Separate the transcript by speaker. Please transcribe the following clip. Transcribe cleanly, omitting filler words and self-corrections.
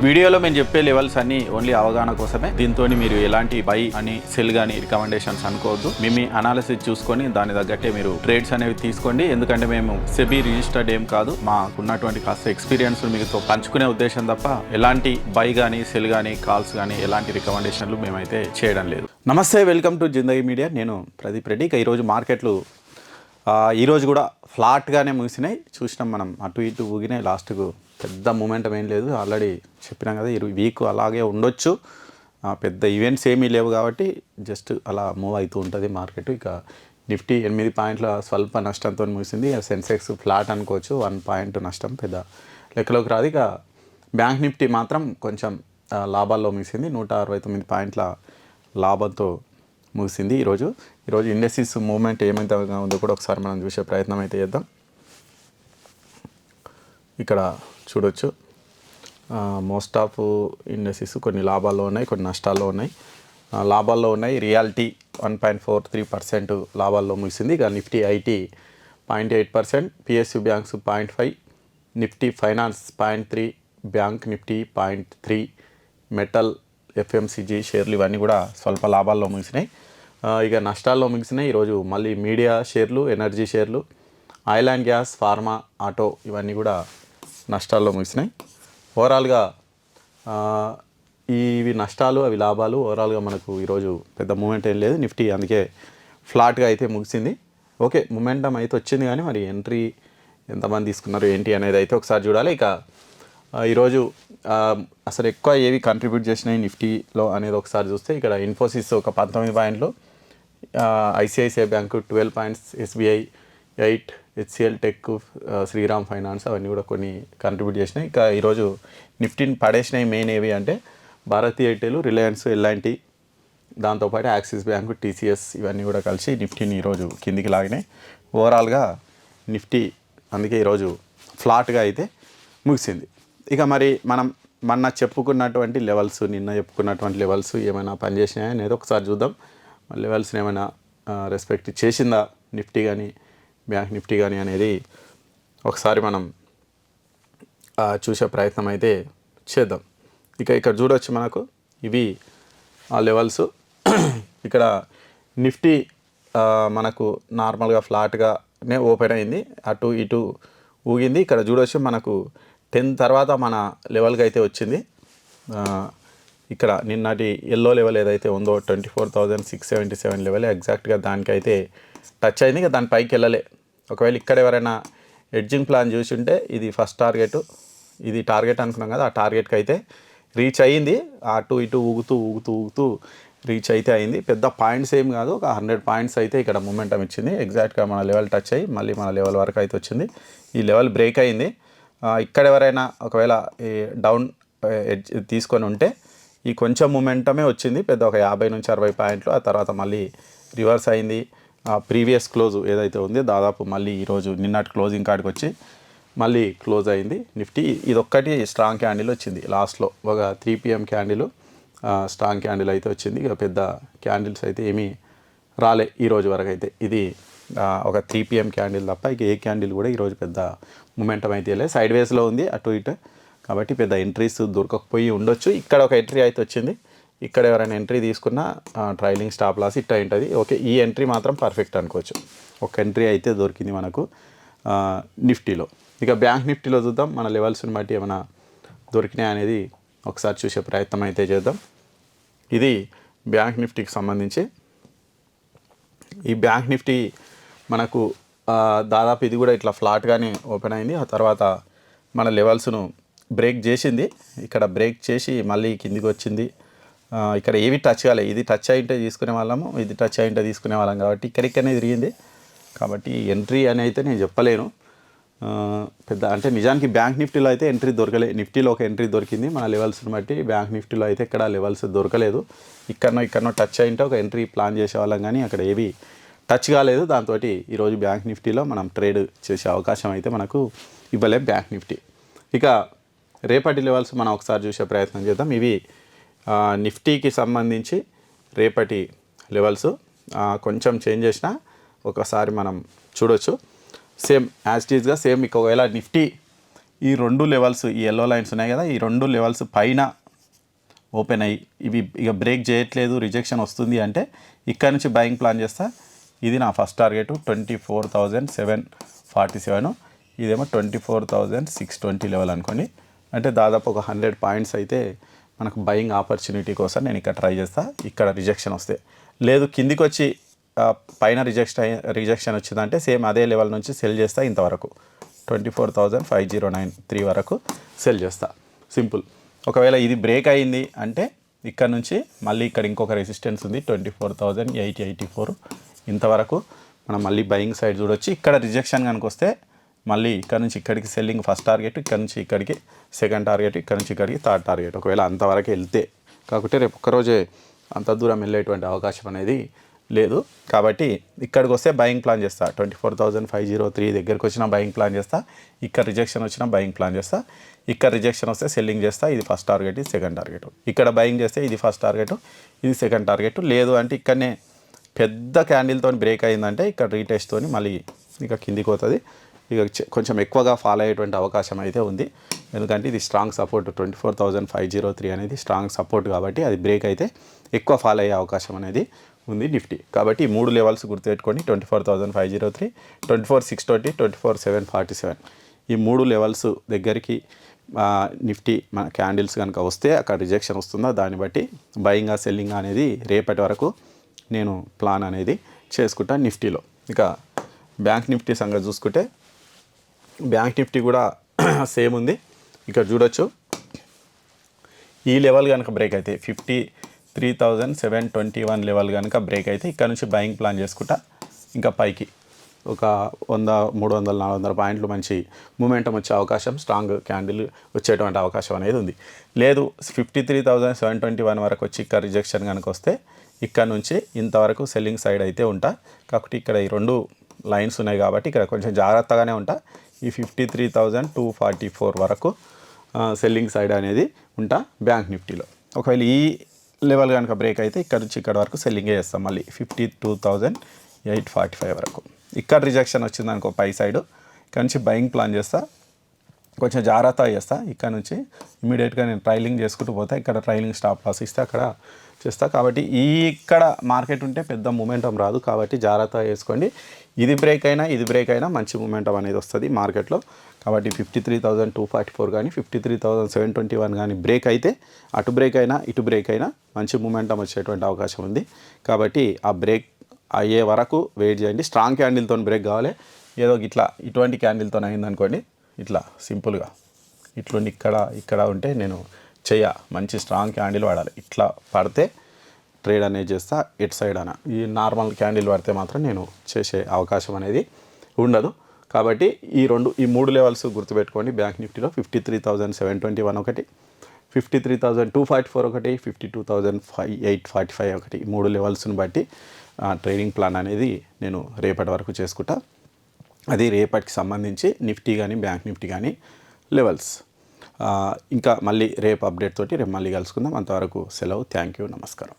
Speaker 1: వీడియోలో మేము చెప్పే లెవెల్స్ అన్ని ఓన్లీ అవగాహన కోసమే. దీంతో మీరు ఎలాంటి బై అని సెల్ గానీ రికమెండేషన్స్ అనుకోవద్దు. మీ అనాలిసిస్ చూసుకొని దాని తగ్గట్టే మీరు ట్రేడ్స్ అనేవి తీసుకోండి. ఎందుకంటే మేము సెబీ రిజిస్టర్డ్ ఏం కాదు. మాకున్నటువంటి కాస్త ఎక్స్పీరియన్స్ మీతో పంచుకునే ఉద్దేశం తప్ప ఎలాంటి బై గానీ సెల్ గానీ కాల్స్ గానీ ఎలాంటి రికమెండేషన్లు మేమైతే చేయడం లేదు. నమస్తే, వెల్కమ్ టు జిందగీ మీడియా. నేను ప్రదీప్ రెడ్డి. ఈరోజు మార్కెట్లు ఈరోజు కూడా ఫ్లాట్గానే ముగిసినాయి. చూసినాం మనం, అటు ఇటు ఊగినాయి. లాస్ట్కు పెద్ద మూమెంటం ఏం లేదు. ఆల్రెడీ చెప్పినాం కదా, ఈ వీక్ అలాగే ఉండొచ్చు. పెద్ద ఈవెంట్స్ ఏమీ లేవు కాబట్టి జస్ట్ అలా మూవ్ అవుతూ ఉంటుంది మార్కెట్. ఇక నిఫ్టీ 8 పాయింట్ల స్వల్ప నష్టంతో ముగిసింది. సెన్సెక్స్ ఫ్లాట్ అనుకోవచ్చు, 1 పాయింట్ నష్టం, పెద్ద లెక్కలోకి రాదు. ఇక బ్యాంక్ నిఫ్టీ మాత్రం కొంచెం లాభాల్లో ముగిసింది. 169 పాయింట్ల లాభంతో ముగిసింది ఈరోజు ఇండస్ట్రీస్ మూవ్మెంట్ ఏమైతే ఉందో కూడా ఒకసారి మనం చూసే ప్రయత్నం అయితే చేద్దాం. ఇక్కడ చూడొచ్చు, మోస్ట్ ఆఫ్ ఇండస్ట్రీస్ కొన్ని లాభాల్లో ఉన్నాయి, కొన్ని నష్టాల్లో ఉన్నాయి. లాభాల్లో ఉన్నాయి. రియాలిటీ 1.43% లాభాల్లో ముగిసింది. ఇక Nifty IT 0.8%, PSU banks 0.5%, Nifty finance 0.3%, bank Nifty 0.3%, metal, FMCG షేర్లు ఇవన్నీ కూడా స్వల్ప లాభాల్లో ముగిసినాయి. ఇక నష్టాల్లో ముగిసినాయి. ఈరోజు మళ్ళీ మీడియా షేర్లు, ఎనర్జీ షేర్లు, oil and gas, pharma, auto ఇవన్నీ కూడా నష్టాల్లో ముగిసినాయి. ఓవరాల్గా ఇవి నష్టాలు, అవి లాభాలు. ఓవరాల్గా మనకు ఈరోజు పెద్ద మూమెంట్ ఏం లేదు. నిఫ్టీ అందుకే ఫ్లాట్గా అయితే ముగిసింది. ఓకే, మూమెంటం అయితే వచ్చింది, కానీ మరి ఎంట్రీ ఎంతమంది తీసుకున్నారు ఏంటి అనేది అయితే ఒకసారి చూడాలి. ఇక ఈరోజు అసలు ఎక్కువ ఏవి కంట్రిబ్యూట్ చేసినాయి నిఫ్టీలో అనేది ఒకసారి చూస్తే, ఇక్కడ ఇన్ఫోసిస్ ఒక 19 పాయింట్లు, ICICI bank 12 points, SBI 8, HCL tech, Shriram finance అవన్నీ కూడా కొన్ని కంట్రిబ్యూట్ చేసినాయి. ఇక ఈరోజు నిఫ్టీని పడేసినాయి మెయిన్ ఏవి అంటే భారతీ ఎయిర్టెల్, రిలయన్స్, ఎల్ఐన్టీ, దాంతోపాటు యాక్సిస్ బ్యాంకు, టీసీఎస్ ఇవన్నీ కూడా కలిసి నిఫ్టీని ఈరోజు కిందికి లాగినాయి. ఓవరాల్గా నిఫ్టీ అందుకే ఈరోజు ఫ్లాట్గా అయితే ముగిసింది. ఇక మరి మనం నిన్న చెప్పుకున్నటువంటి లెవెల్స్ ఏమైనా పనిచేసినాయా అనేది ఒకసారి చూద్దాం. లెవెల్స్ని ఏమైనా రెస్పెక్ట్ చేసిందా నిఫ్టీ కానీ బ్యాంక్ నిఫ్టీ కానీ అనేది ఒకసారి మనం చూసే ప్రయత్నం అయితే చేద్దాం. ఇక్కడ చూడవచ్చు, మనకు ఇవి ఆ లెవెల్స్. ఇక్కడ నిఫ్టీ మనకు నార్మల్గా ఫ్లాట్గానే ఓపెన్ అయింది, అటు ఇటు ఊగింది. ఇక్కడ చూడవచ్చు, మనకు 10 తర్వాత మన లెవెల్కి అయితే వచ్చింది. ఇక్కడ నిన్నటి ఎల్లో లెవెల్ ఏదైతే ఉందో 24,677 లెవెల్ ఎగ్జాక్ట్గా దానికైతే టచ్ అయింది. ఇక దాని పైకి వెళ్ళలే. ఒకవేళ ఇక్కడ ఎవరైనా ఎడ్జింగ్ ప్లాన్ చూసి ఉంటే ఇది ఫస్ట్ టార్గెట్, ఇది టార్గెట్ అనుకున్నాం కదా, ఆ టార్గెట్కి అయితే రీచ్ అయ్యింది. అటు ఇటు ఊగుతూ రీచ్ అయితే అయింది. పెద్ద పాయింట్స్ ఏం కాదు, ఒక 100 పాయింట్స్ అయితే ఇక్కడ మూమెంటం ఇచ్చింది. ఎగ్జాక్ట్గా మన లెవెల్ టచ్ అయ్యి మళ్ళీ మన లెవెల్ వరకు అయితే వచ్చింది. ఈ లెవెల్ బ్రేక్ అయింది. ఇక్కడ ఎవరైనా ఒకవేళ డౌన్ ఎడ్జ్ తీసుకొని ఉంటే ఈ కొంచెం మూమెంటమే వచ్చింది, పెద్ద ఒక 50 నుంచి 60 పాయింట్లు. ఆ తర్వాత మళ్ళీ రివర్స్ అయింది. ప్రీవియస్ క్లోజ్ ఏదైతే ఉందో దాదాపు మళ్ళీ ఈరోజు నిన్నటి క్లోజింగ్ కాడికి వచ్చి మళ్ళీ క్లోజ్ అయింది నిఫ్టీ. ఇదొక్కటి స్ట్రాంగ్ క్యాండిల్ వచ్చింది లాస్ట్లో, ఒక 3 PM క్యాండిల్ స్ట్రాంగ్ క్యాండిల్ అయితే వచ్చింది. ఇక పెద్ద క్యాండిల్స్ అయితే ఏమీ రాలే ఈరోజు వరకు అయితే. ఇది ఒక 3 PM క్యాండిల్ తప్ప ఇక ఏ క్యాండిల్ కూడా ఈరోజు పెద్ద మూమెంటం అయితే లేదు. సైడ్ వేస్లో ఉంది అటు ఇటు, కాబట్టి పెద్ద ఎంట్రీస్ దొరకకపోయి ఉండొచ్చు. ఇక్కడ ఒక ఎంట్రీ అయితే వచ్చింది. ఇక్కడ ఎవరైనా ఎంట్రీ తీసుకున్నా ట్రైలింగ్ స్టాప్ లాస్ ఇట్లా ఉంటుంది. ఓకే, ఈ ఎంట్రీ మాత్రం పర్ఫెక్ట్ అనుకోవచ్చు. ఒక ఎంట్రీ అయితే దొరికింది మనకు నిఫ్టీలో. ఇక బ్యాంక్ నిఫ్టీలో చూద్దాం, మన లెవెల్స్ని బట్టి ఏమైనా దొరికినాయి అనేది ఒకసారి చూసే ప్రయత్నం అయితే చేద్దాం. ఇది బ్యాంక్ నిఫ్టీకి సంబంధించి. ఈ బ్యాంక్ నిఫ్టీ మనకు దాదాపు ఇది కూడా ఇట్లా ఫ్లాట్గానే ఓపెన్ అయింది. ఆ తర్వాత మన లెవెల్స్ను బ్రేక్ చేసింది. ఇక్కడ బ్రేక్ చేసి మళ్ళీ కిందికి వచ్చింది. ఇక్కడ ఏవి టచ్ కాలే. ఇది టచ్ అయింటే తీసుకునే వాళ్ళము, ఇది టచ్ అయింటే తీసుకునే వాళ్ళం, కాబట్టి ఇక్కడికనే తిరిగింది. కాబట్టి ఎంట్రీ అని అయితే నేను చెప్పలేను పెద్ద. అంటే నిజానికి బ్యాంక్ నిఫ్టీలో అయితే ఎంట్రీ దొరకలేదు. నిఫ్టీలో ఒక ఎంట్రీ దొరికింది మన లెవెల్స్ని బట్టి. బ్యాంక్ నిఫ్టీలో అయితే ఇక్కడ లెవెల్స్ దొరకలేదు. ఇక్కడనో టచ్ అయింటే ఒక ఎంట్రీ ప్లాన్ చేసేవాళ్ళం, కానీ అక్కడ ఏవి టచ్ కాలేదు. దాంతో ఈరోజు బ్యాంక్ నిఫ్టీలో మనం ట్రేడ్ చేసే అవకాశం అయితే మనకు ఇవ్వలేం బ్యాంక్ నిఫ్టీ. ఇక రేపటి లెవెల్స్ మనం ఒకసారి చూసే ప్రయత్నం చేద్దాం. ఇవి నిఫ్టీకి సంబంధించి రేపటి లెవెల్స్ కొంచెం చేంజ్ చేసినా ఒకసారి మనం చూడొచ్చు. సేమ్ యాజ్ ఇట్ ఈస్గా సేమ్. ఒకవేళ నిఫ్టీ ఈ 2 లెవెల్స్ ఈ ఎల్లో లైన్స్ ఉన్నాయి కదా, ఈ 2 లెవెల్స్ పైన ఓపెన్ అయ్యి ఇవి ఇక బ్రేక్ చేయట్లేదు, రిజెక్షన్ వస్తుంది అంటే ఇక్కడ నుంచి బయింగ్ ప్లాన్ చేస్తా. ఇది నా ఫస్ట్ టార్గెట్ 24,747, ఇదేమో 24,620 లెవెల్ అనుకోండి. అంటే దాదాపు ఒక 100 పాయింట్స్ అయితే మనకు బయింగ్ ఆపర్చునిటీ కోసం నేను ఇక్కడ ట్రై చేస్తా. ఇక్కడ రిజెక్షన్ వస్తే లేదు, కిందికి వచ్చి పైన రిజెక్షన్ వచ్చిందంటే సేమ్ అదే లెవెల్ నుంచి సెల్ చేస్తా. ఇంతవరకు 24,509 వరకు సెల్ చేస్తా. సింపుల్. ఒకవేళ ఇది బ్రేక్ అయింది అంటే ఇక్కడ నుంచి మళ్ళీ ఇక్కడ ఇంకొక రెసిస్టెన్స్ ఉంది 24,884, ఇంతవరకు మనం మళ్ళీ బయింగ్ సైడ్ చూడొచ్చు. ఇక్కడ రిజెక్షన్ కనుక వస్తే మళ్ళీ ఇక్కడ నుంచి ఇక్కడికి సెల్లింగ్ ఫస్ట్ టార్గెట్, ఇక్కడ నుంచి ఇక్కడికి సెకండ్ టార్గెట్, ఇక్కడ నుంచి ఇక్కడికి థర్డ్ టార్గెట్. ఒకవేళ అంతవరకు వెళ్తే, కాకపోతే రేపు ఒక్కరోజే అంత దూరం వెళ్ళేటువంటి అవకాశం అనేది లేదు. కాబట్టి ఇక్కడికి వస్తే బయింగ్ ప్లాన్ చేస్తా. 24,503 దగ్గరికి వచ్చిన బయింగ్ ప్లాన్ చేస్తా. ఇక్కడ రిజెక్షన్ వచ్చిన బయింగ్ ప్లాన్ చేస్తా. ఇక్కడ రిజెక్షన్ వస్తే సెల్లింగ్ చేస్తా. ఇది ఫస్ట్ టార్గెట్, ఇది సెకండ్ టార్గెట్. ఇక్కడ బయింగ్ చేస్తే ఇది ఫస్ట్ టార్గెట్, ఇది సెకండ్ టార్గెట్. లేదు అంటే ఇక్కడనే పెద్ద క్యాండిల్తో బ్రేక్ అయిందంటే ఇక్కడ రీటెస్ట్తో మళ్ళీ ఇక కిందికి పోతుంది. ఇక కొంచెం ఎక్కువగా ఫాలో అయ్యేటువంటి అవకాశం అయితే ఉంది. ఎందుకంటే ఇది స్ట్రాంగ్ సపోర్ట్ 24,503 అనేది స్ట్రాంగ్ సపోర్ట్ కాబట్టి అది బ్రేక్ అయితే ఎక్కువ ఫాలో అయ్యే అవకాశం అనేది ఉంది నిఫ్టీ. కాబట్టి ఈ 3 లెవెల్స్ గుర్తుపెట్టుకోండి. 24,503, 24,620, 24,747 ఈ 3 లెవెల్స్ దగ్గరికి నిఫ్టీ మన క్యాండిల్స్ కనుక వస్తే అక్కడ రిజెక్షన్ వస్తుందో దాన్ని బట్టి బయింగా సెల్లింగ్ అనేది రేపటి వరకు నేను ప్లాన్ అనేది చేసుకుంటాను నిఫ్టీలో. ఇక బ్యాంక్ నిఫ్టీ సంగతి చూసుకుంటే బ్యాంక్ నిఫ్టీ కూడా సేమ్ ఉంది. ఇక్కడ చూడొచ్చు, ఈ లెవెల్ కనుక బ్రేక్ అయితే 53,721 లెవెల్ కనుక బ్రేక్ అయితే ఇక్కడ నుంచి బయింగ్ ప్లాన్ చేసుకుంటా. ఇంకా పైకి ఒక 100, 300, 400 పాయింట్లు మంచి మూమెంటం వచ్చే అవకాశం, స్ట్రాంగ్ క్యాండిల్ వచ్చేటువంటి అవకాశం అనేది ఉంది. లేదు 53,721 వరకు వచ్చి ఇక్కడ రిజెక్షన్ కనుక వస్తే ఇక్కడ నుంచి ఇంతవరకు సెల్లింగ్ సైడ్ అయితే ఉంటా. కాబట్టి ఇక్కడ ఈ 2 లైన్స్ ఉన్నాయి కాబట్టి ఇక్కడ కొంచెం జాగ్రత్తగానే ఉంటా. ఈ 53,244 వరకు సెల్లింగ్ సైడ్ అనేది ఉంటా బ్యాంక్ నిఫ్టీలో. ఒకవేళ ఈ లెవెల్ కనుక బ్రేక్ అయితే ఇక్కడ నుంచి ఇక్కడ వరకు సెల్లింగే చేస్తాం. మళ్ళీ 52,845 వరకు. ఇక్కడ రిజెక్షన్ వచ్చింది అనుకో పై సైడ్, ఇక్కడ నుంచి బయింగ్ ప్లాన్ చేస్తా. కొంచెం జాగ్రత్త చేస్తా. ఇక్కడ నుంచి ఇమీడియట్గా నేను ట్రైలింగ్ చేసుకుంటూ పోతా. ఇక్కడ ట్రైలింగ్ స్టాప్ లాస్ ఇస్తే అక్కడ చేస్తా. కాబట్టి ఇక్కడ మార్కెట్ ఉంటే పెద్ద మూమెంటం రాదు. కాబట్టి జాగ్రత్త చేసుకోండి. ఇది బ్రేక్ అయినా మంచి మూమెంటం అనేది వస్తుంది మార్కెట్లో. కాబట్టి 53,244 కానీ 53,721 కానీ బ్రేక్ అయితే అటు బ్రేక్ అయినా ఇటు బ్రేక్ అయినా మంచి మూమెంటం వచ్చేటువంటి అవకాశం ఉంది. కాబట్టి ఆ బ్రేక్ అయ్యే వరకు వెయిట్ చేయండి. స్ట్రాంగ్ క్యాండిల్తో బ్రేక్ కావాలి. ఏదో ఇట్లా ఇటువంటి క్యాండిల్తో అయిందనుకోండి, ఇట్లా సింపుల్గా ఇట్లుండి ఇక్కడ ఉంటే నేను మంచి స్ట్రాంగ్ క్యాండిల్ వాడాలి. ఇట్లా పడితే ట్రేడ్ అనేది చేస్తా. ఎట్ సైడ్ అన్న ఈ నార్మల్ క్యాండిల్ పడితే మాత్రం నేను చేసే అవకాశం అనేది ఉండదు. కాబట్టి ఈ 3 లెవెల్స్ గుర్తుపెట్టుకోండి. బ్యాంక్ నిఫ్టీలో 53,721 ఒకటి, 53,244 ఒకటి, 52,845 ఒకటి. ఈ 3 లెవెల్స్ని బట్టి ట్రేడింగ్ ప్లాన్ అనేది నేను రేపటి వరకు చేసుకుంటా. అది రేపటికి సంబంధించి నిఫ్టీ కానీ బ్యాంక్ నిఫ్టీ కానీ లెవెల్స్. ఇంకా మళ్ళీ రేపు అప్డేట్ తోటి రేపు మళ్ళీ కలుసుకుందాం. అంతవరకు సెలవు. Thank you. నమస్కారం.